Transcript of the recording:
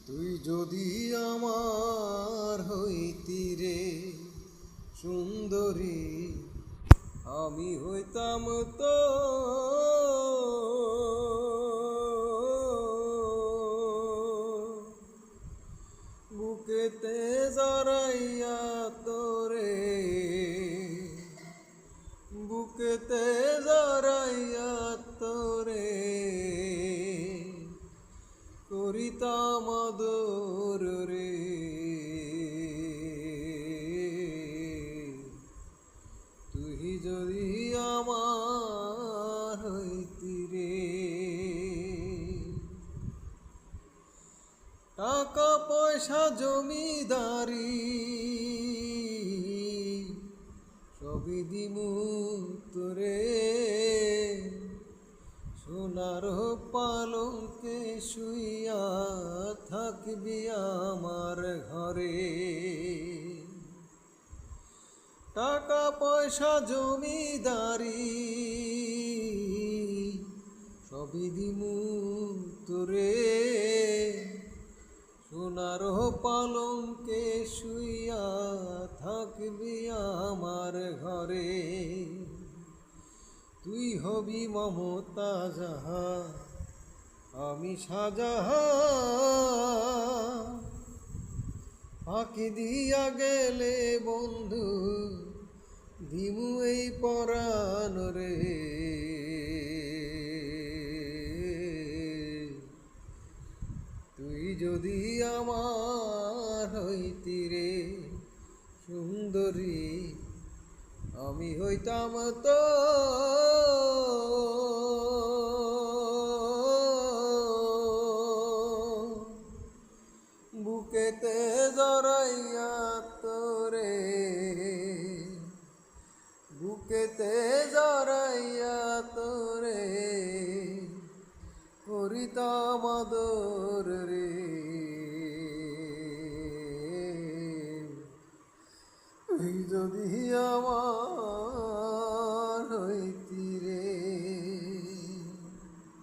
তুই যদি আমার হইতি রে সুন্দরী, আমি হইতাম তো বুকেতে জড়াইয়া তোরে, বুকেতে জড়াইয়া তোরে করিতাম আদর রে। তুই যদি আমার হইতি রে, টাকা পয়সা জমিদারি সবই দিমু তোরে, সোনার পালঙ্কে শুইয়া থাকবি আমার ঘরে। টাকা পয়সা জমিদারি সবই দিমু তোরে, সোনার পালঙ্কে শুইয়া থাকবি আমার ঘরে। তুই হবি মমতা জাহান, আমি শাহজাহান। ফাঁকি দিয়া গেলে বন্ধু দিমু এই পরাণ রে। তুই যদি আমার হইতি রে সুন্দরী, আমি হইতাম তো বুকেতে জড়াইয়া তোরে, বুকেতে জড়াইয়া তোরে করিতাম আদর রে। তুই যদি আমার হইতি রে।